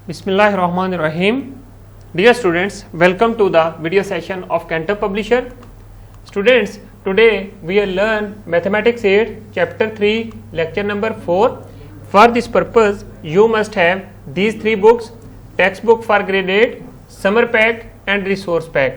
Bismillahirrahmanirrahim. Dear students, welcome to the video session of Cantor Publisher. Students, today we will learn Mathematics 8, Chapter 3, Lecture number 4. For this purpose, you must have these three books: textbook for grade 8, summer pack and resource pack.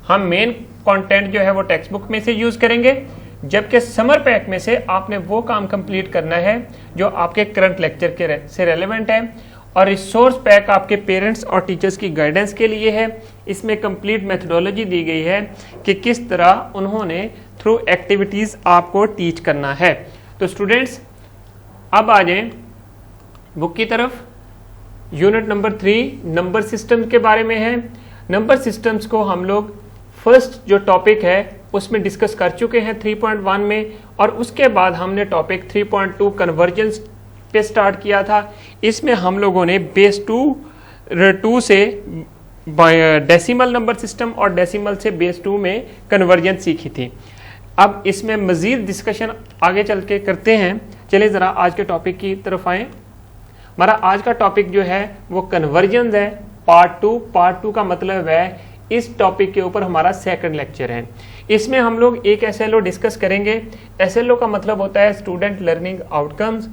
हम main content जो है वो text book में से use करेंगे, जबकि summer pack में से आपने वो काम कंप्लीट करना है जो आपके करंट लेक्चर के से रेलेवेंट है, और रिसोर्स पैक आपके पेरेंट्स और टीचर्स की गाइडेंस के लिए है। इसमें कंप्लीट मेथडोलॉजी दी गई है कि किस तरह उन्होंने थ्रू एक्टिविटीज़ आपको टीच करना है। तो स्टूडेंट्स, अब आ जाएं बुक की तरफ। यूनिट नंबर 3 नंबर सिस्टम के बारे में है। नंबर सिस्टम्स को हम लोग फर्स्ट जो टॉपिक है उसमें डिस्कस कर चुके हैं 3.1 में, और उसके बाद हमने टॉपिक 3.2 कन्वर्जेंस पे स्टार्ट किया था। इसमें हम लोगों ने बेस 2 से डेसिमल नंबर सिस्टम और डेसिमल से बेस 2 में कन्वर्जेंस सीखी थी। अब इसमें मजीद डिस्कशन आगे चल के करते हैं। चलिए ज़रा आज के टॉपिक की तरफ आएँ। हमारा आज का टॉपिक जो है वो कन्वर्जेंस है, पार्ट 2। पार्ट 2 का मतलब है इस टॉपिक के ऊपर हमारा सेकंड लेक्चर है। इसमें हम लोग एक SLO डिस्कस करेंगे। SLO का मतलब होता है स्टूडेंट लर्निंग आउटकम्स।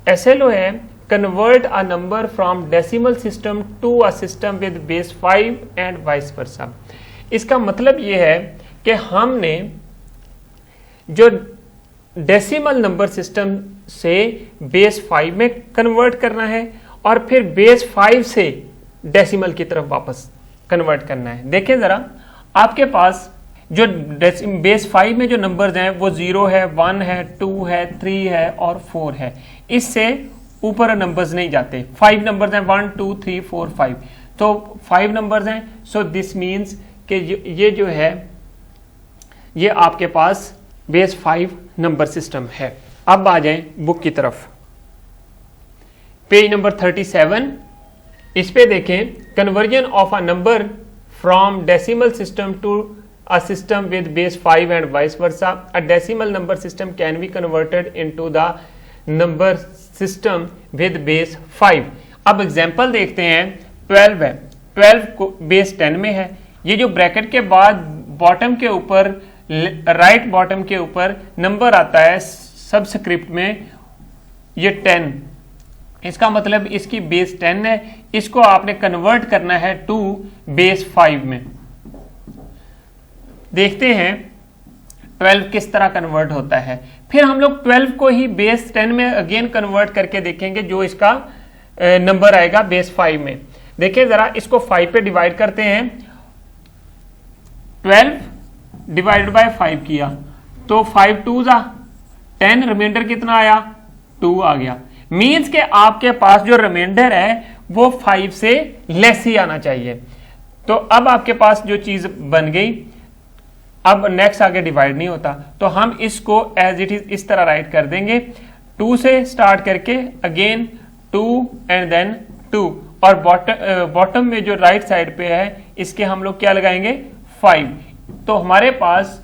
SLO है convert a number from decimal system to a system with base 5 and vice versa. इसका मतलब ये है कि हमने जो डेसिमल नंबर सिस्टम से बेस 5 में कन्वर्ट करना है और फिर बेस 5 से डेसिमल की तरफ वापस कन्वर्ट करना है। देखें ज़रा, आपके पास जो बेस 5 में जो नंबर्स हैं वो 0 है, 1 है, 2 है, 3 है और 4 है। इससे ऊपर नंबर्स नहीं जाते। 5 नंबर्स हैं, 1 2 3 4 5, तो 5 नंबर्स हैं। सो दिस मीन्स कि ये जो है ये आपके पास बेस 5 नंबर सिस्टम है। अब आ जाएं बुक की तरफ, पेज नंबर 37। इस पे देखें, conversion of a number from decimal system to a system with base 5 and vice versa. A decimal number system can be converted into the number system with base 5. अब example देखते हैं। 12 है, 12 को base 10 में है। ये जो ब्रैकेट के बाद बॉटम के ऊपर, राइट बॉटम के ऊपर नंबर आता है सबस्क्रिप्ट में, ये 10, इसका मतलब इसकी बेस 10 है। इसको आपने कन्वर्ट करना है टू बेस 5 में। देखते हैं 12 किस तरह कन्वर्ट होता है। फिर हम लोग 12 को ही बेस 10 में अगेन कन्वर्ट करके देखेंगे, जो इसका नंबर आएगा बेस 5 में। देखिए जरा, इसको 5 पे डिवाइड करते हैं। 12 डिवाइड बाय 5 किया तो 5 2 जा 10, रिमाइंडर कितना आया? 2 आ गया। मीन्स के आपके पास जो रिमाइंडर है वो 5 से लेस ही आना चाहिए। तो अब आपके पास जो चीज बन गई, अब नेक्स्ट आगे डिवाइड नहीं होता, तो हम इसको एज इट इज इस तरह राइट कर देंगे। 2 से स्टार्ट करके अगेन 2 एंड देन 2, और बॉटम में जो राइट साइड पे है इसके हम लोग क्या लगाएंगे? 5। तो हमारे पास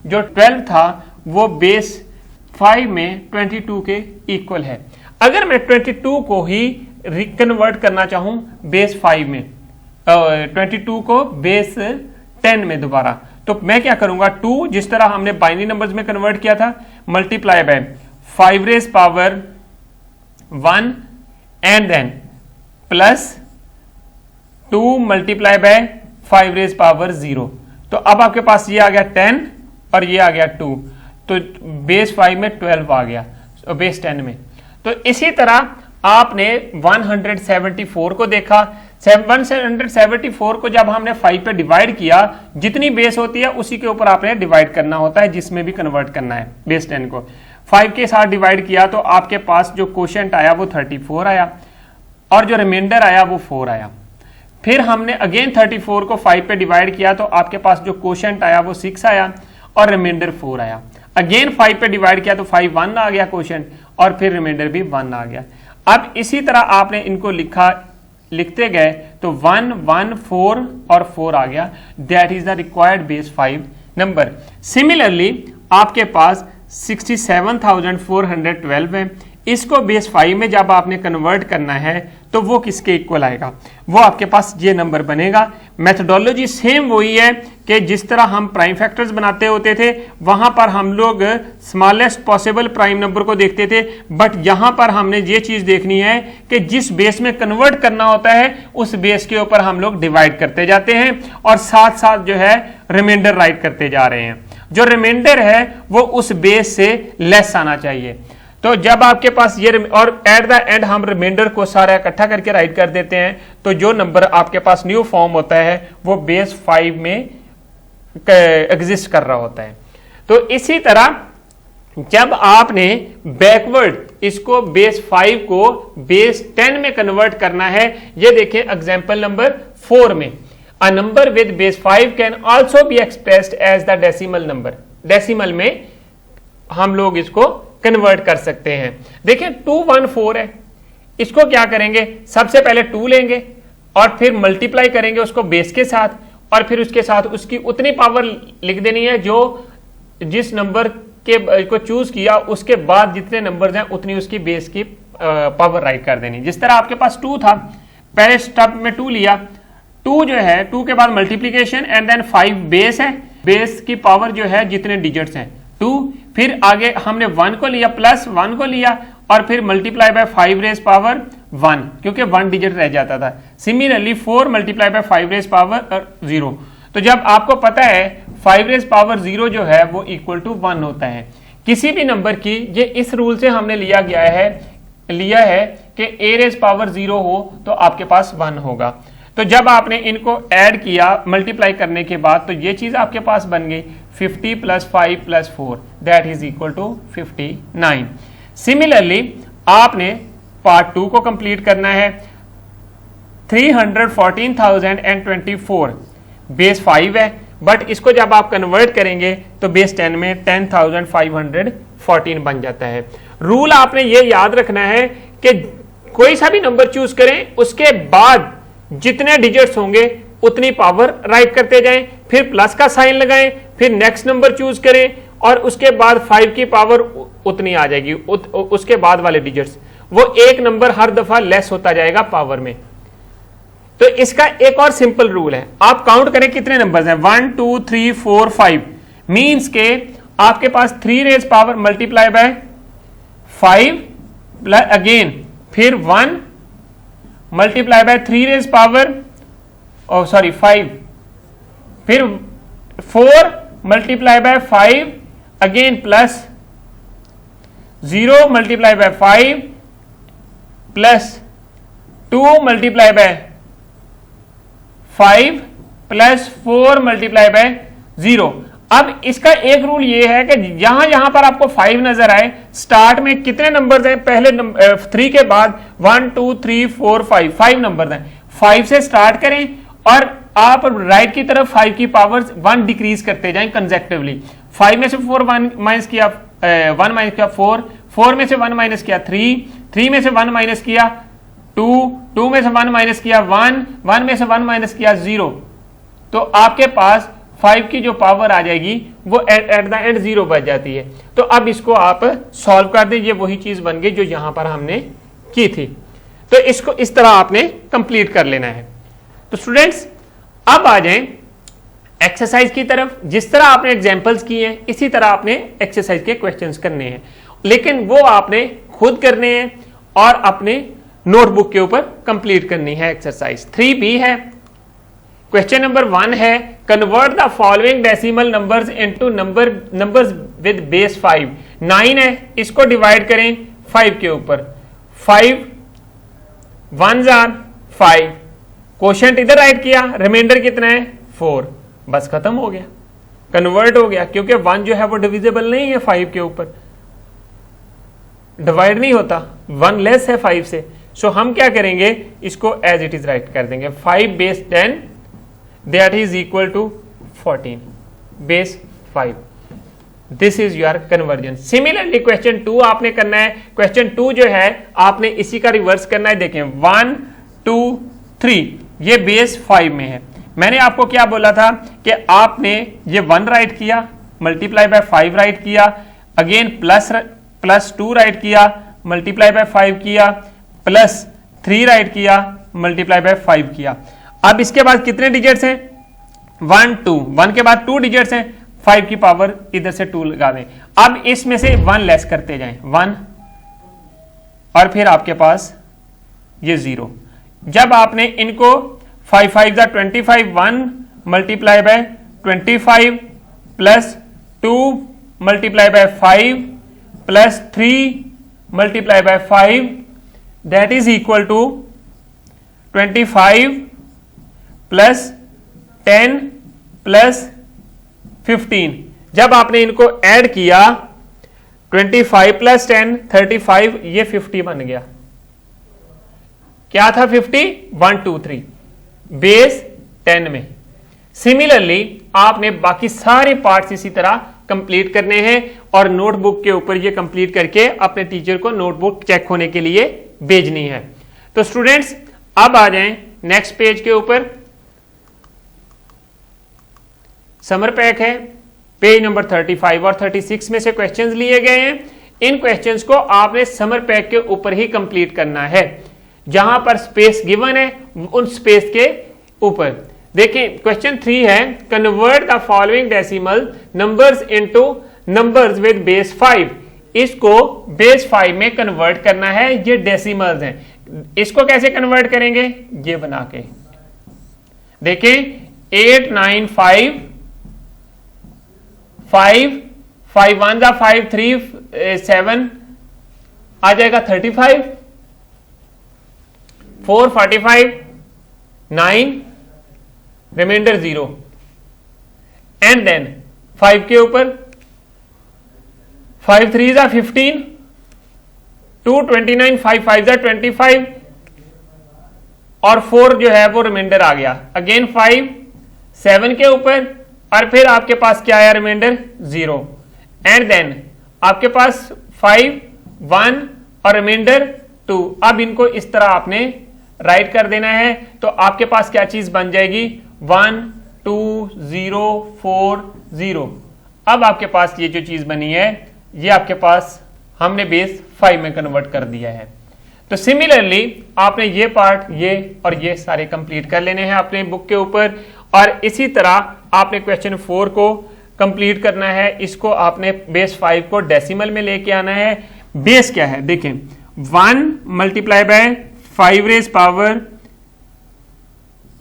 जो 12 था वो बेस 5 में 22 के इक्वल है। अगर मैं 22 को ही रिकन्वर्ट करना चाहूं बेस 5 में, 22 को बेस 10 में दोबारा, तो मैं क्या करूंगा? 2 जिस तरह हमने बाइनरी नंबर्स में कन्वर्ट किया था, multiply by 5 raise power 1 and then plus 2 multiply by 5 raise power 0। तो अब आपके पास ये आ गया 10 और ये आ गया 2, तो बेस 5 में 12 आ गया बेस 10 में। तो इसी तरह आपने 174 को देखा। 174 को जब हमने 5 पे डिवाइड किया, जितनी बेस होती है उसी के ऊपर आपने डिवाइड करना होता है, जिसमें भी कन्वर्ट करना है। बेस 10 को 5 के साथ डिवाइड किया तो आपके पास जो क्वोशिएंट आया वो 34 आया, और जो रिमाइंडर आया वो 4 आया। फिर हमने अगेन 34 को 5 पे डिवाइड किया तो आपके पास जो क्वोशिएंट आया वो 6 आया और रिमाइंडर 4 आया। अगेन 5 पे डिवाइड किया तो 5 1 आ गया क्वोशिएंट, और फिर रिमाइंडर भी 1 आ गया। अब इसी तरह आपने इनको लिखते गए तो 1 1 4 और 4 आ गया। That is the required base 5 number. Similarly आपके पास 67,412 है। इसको बेस 5 में जब आपने कन्वर्ट करना है तो वो किसके इक्वल आएगा, वो आपके पास ये नंबर बनेगा। मेथोडोलॉजी सेम वही है कि जिस तरह हम प्राइम फैक्टर्स बनाते होते थे, वहां पर हम लोग स्मॉलेस्ट पॉसिबल प्राइम नंबर को देखते थे, बट यहां पर हमने ये चीज देखनी है कि जिस बेस में कन्वर्ट करना होता है उस बेस के ऊपर हम लोग डिवाइड करते जाते हैं और साथ साथ जो है रिमाइंडर राइट करते जा रहे हैं। जो रिमाइंडर है वो उस बेस से लेस आना चाहिए। तो जब आपके पास ये और एट द एंड हम रिमाइंडर को सारा इकट्ठा करके राइट कर देते हैं, तो जो नंबर आपके पास न्यू फॉर्म होता है वो बेस 5 में एग्जिस्ट कर रहा होता है। तो इसी तरह जब आपने बैकवर्ड इसको बेस 5 को बेस 10 में कन्वर्ट करना है, ये देखें एग्जांपल नंबर 4 में, a number with base 5 can also be expressed as the decimal number. Decimal में हम लोग इसको कन्वर्ट कर सकते हैं। देखें 214 है, इसको क्या करेंगे, सबसे पहले 2 लेंगे और फिर मल्टीप्लाई करेंगे उसको बेस के साथ और फिर उसके साथ उसकी उतनी पावर लिख देनी है जो जिस नंबर के को चूज किया उसके बाद जितने नंबर्स हैं उतनी उसकी बेस की पावर राइट कर देनी। जिस तरह आपके पास 2 था, पहले स्टेप में 2 लिया, 2 जो है 2 के बाद मल्टीप्लीकेशन एंड देन 5 बेस है, बेस की पावर जो है जितने डिजिट्स हैं 2, फिर आगे हमने 1 को लिया प्लस 1 को लिया और फिर मल्टीप्लाई बाय 5 रेज पावर 1 क्योंकि 1 डिजिट रह जाता था। Similarly 4 multiply by 5 raise power 0। तो जब आपको पता है 5 रेज पावर 0 जो है वो इक्वल टू 1 होता है। किसी भी नंबर की ये इस रूल से हमने लिया है कि a रेज पावर 0 हो तो आपके पास 1 होगा। तो जब आपने इनको ऐड किया मल्टीप्लाई करने के बाद तो ये चीज आपके पास बन गई 50 plus 5 plus 4 that is equal to 59। Similarly आपने पार्ट 2 को कंप्लीट करना है। 314,024 बेस 5 है, बट इसको जब आप कन्वर्ट करेंगे तो बेस 10 में 10,514 बन जाता है। रूल आपने ये याद रखना है कि कोई सा भी नंबर चूज करें उसके बाद जितने डिजिट्स होंगे उतनी पावर राइट करते जाएं, फिर प्लस का साइन लगाएं, फिर नेक्स्ट नंबर चूज करें और उसके बाद 5 की पावर उतनी आ जाएगी, उसके बाद वाले डिजिट्स, वो एक नंबर हर दफा लेस होता जाएगा पावर में। तो इसका एक और सिंपल रूल है, आप काउंट करें कितने नंबर्स हैं 1 2 3 4 5 मींस के आपके पास 3 raise power multiply by 5 plus again फिर 1 मल्टीप्लाई बाय 3 रेज पावर 5 फिर 4 multiply by 5 again plus 0 multiply by 5 plus 2 multiply by 5 plus 4 multiply bye 0। अब इसका एक रूल ये है कि जहां पर आपको 5 नजर आए, स्टार्ट में कितने नंबर्स हैं, पहले 3 के बाद 1 2 3 4 5 नंबर्स हैं, 5 से स्टार्ट करें और आप राइट की तरफ 5 की पावर 1 डिक्रीज करते जाएं कंसेक्टिवली। 5 में से 4 माइनस किया 1 माइनस किया 4 में से 1 माइनस किया 3 में से 1 माइनस किया 2 में से 1 माइनस किया 1 में से 1 माइनस किया 0। तो आपके पास 5 की जो पावर आ जाएगी वो एट द एंड 0 बच जाती है। तो अब इसको आप सॉल्व कर दें, ये वही चीज बन गई जो यहां पर हमने की थी। तो इसको इस तरह आपने कंप्लीट कर लेना है। तो स्टूडेंट्स अब आ जाएं एक्सरसाइज की तरफ। जिस तरह आपने एग्जांपल्स किए हैं इसी तरह आपने एक्सरसाइज के क्वेश्चंस करने हैं, लेकिन वो आपने खुद करने हैं और अपने नोटबुक के ऊपर कंप्लीट करनी है। एक्सरसाइज 3B है। क्वेश्चन नंबर 1 है convert the following decimal numbers into numbers with base 5। 9 है, इसको डिवाइड करें 5 के ऊपर। 5 1s are 5, क्वोशंट इधर राइट किया, रिमाइंडर कितना है 4, बस खत्म हो गया, कन्वर्ट हो गया, क्योंकि 1 जो है वो डिविजिबल नहीं है 5 के ऊपर, डिवाइड नहीं होता, 1 लेस है 5 से। सो हम क्या करेंगे, इसको एज इट इज राइट कर देंगे। 5 base 10 that is equal to 14 base 5। This is your conversion. Similarly question 2 आपने करना है। क्वेश्चन 2 जो है आपने इसी का रिवर्स करना है। देखें 1 2 3 ये बेस 5 में है। मैंने आपको क्या बोला था कि आपने ये 1 राइट किया, मल्टीप्लाई बाय 5 राइट किया, अगेन प्लस 2 राइट किया, मल्टीप्लाई बाय 5 किया, प्लस 3 राइट किया, मल्टीप्लाई बाय 5 किया। अब इसके बाद कितने डिजिट्स हैं? 1 2, 1 के बाद 2 डिजिट्स हैं, 5 की पावर इधर से 2 लगा दें। अब इसमें से 1 लेस करते जाएं, 1 और फिर आपके पास ये 0। जब आपने इनको 5 5 जा 25, 1 multiply by 25 plus 2 multiply by 5 plus 3 multiply by 5 that is equal to 25 plus 10 plus 15। जब आपने इनको ऐड किया 25 प्लस 10 35, ये 50 बन गया। क्या था 50? 1 2 3 बेस 10 में। सिमिलरली आपने बाकी सारे पार्ट्स इसी तरह कंप्लीट करने हैं और नोटबुक के ऊपर ये कंप्लीट करके अपने टीचर को नोटबुक चेक होने के लिए भेजनी है। तो स्टूडेंट्स अब आ जाएं नेक्स्ट पेज के ऊपर। समर पैक है, पेज नंबर 35 और 36 में से क्वेश्चंस लिए गए हैं। इन क्वेश्चंस को आपने समर पैक के ऊपर ही कंप्लीट करना है। जहां पर स्पेस गिवन है उन स्पेस के ऊपर देखिए। क्वेश्चन 3 है, convert the following decimal numbers into numbers with base 5। इसको बेस 5 में कन्वर्ट करना है। ये डेसिमल्स हैं, इसको कैसे कन्वर्ट करेंगे? ये बना के देखें, 8 9 5 5 5 1 जा 5 3 7 आ जाएगा 35, 4 45 9 रिमाइंडर 0 एंड देन 5 के ऊपर 5 3 जा 15, 2 29, 5 5 जा 25 और 4 जो है वो रिमाइंडर आ गया। अगेन 5 7 के ऊपर और फिर आपके पास क्या आया? रिमाइंडर 0 एंड देन आपके पास 5 1 और रिमाइंडर 2। अब इनको इस तरह आपने राइट कर देना है। तो आपके पास क्या चीज बन जाएगी? 1 2 0 4 0। अब आपके पास ये जो चीज बनी है ये आपके पास हमने बेस 5 में कन्वर्ट कर दिया है। तो सिमिलरली आपने ये पार्ट ये और ये सारे कंप्लीट कर लेने हैं अपने बुक के ऊपर। और इसी तरह आपने क्वेश्चन 4 को कंप्लीट करना है। इसको आपने बेस 5 को डेसिमल में लेके आना है। बेस क्या है देखें, 1 multiply by 5 raise power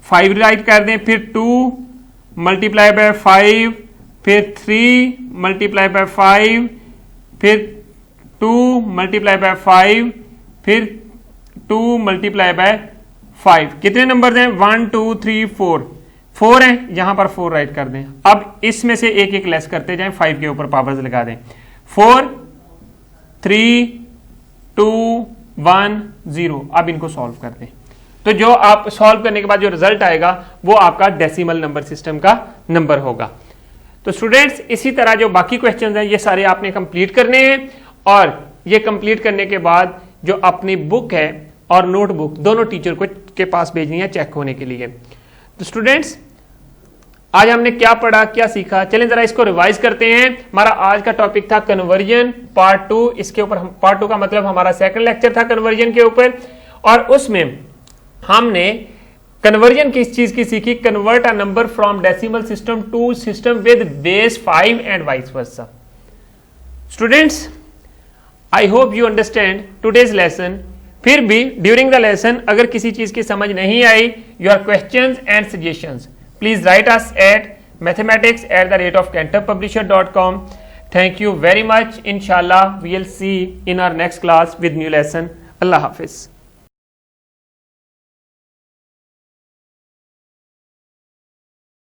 5 write कर दें, फिर 2 मल्टीप्लाई बाय 5, फिर 3 मल्टीप्लाई बाय 5, फिर 2 मल्टीप्लाई बाय 5, फिर 2 मल्टीप्लाई बाय 5। कितने नंबर हैं? 1 2 3 4 हैं, यहां पर 4 राइट कर दें। अब इसमें से एक एक लेस करते जाएं, 5 के ऊपर पावर्स लगा दें। 4 3 2 1 0। अब इनको सॉल्व कर दें। तो जो आप सॉल्व करने के बाद जो रिजल्ट आएगा वो आपका डेसिमल नंबर सिस्टम का नंबर होगा। तो स्टूडेंट्स इसी तरह जो बाकी क्वेश्चंस हैं ये सारे आपने कंप्लीट करने हैं और ये कंप्लीट करने के बाद जो अपनी बुक है और नोटबुक दोनों टीचर को के पास भेजनी है चेक होने के लिए। तो स्टूडेंट्स आज हमने क्या पढ़ा, क्या सीखा, चलें जरा इसको रिवाइज करते हैं। हमारा आज का टॉपिक था कन्वर्जन पार्ट 2। इसके ऊपर हम पार्ट 2 का मतलब हमारा सेकंड लेक्चर था कन्वर्जन के ऊपर और उसमें हमने कन्वर्जन किस चीज की सीखी? Convert a number from decimal system to system with base 5 and vice versa. Students I hope you understand today's lesson. फिर भी ड्यूरिंग द लेसन अगर किसी चीज की समझ नहीं आई, your questions and suggestions please write us at mathematics@cantorpublisher.com. Thank you very much. Inshallah, we'll see in our next class with new lesson. Allah Hafiz.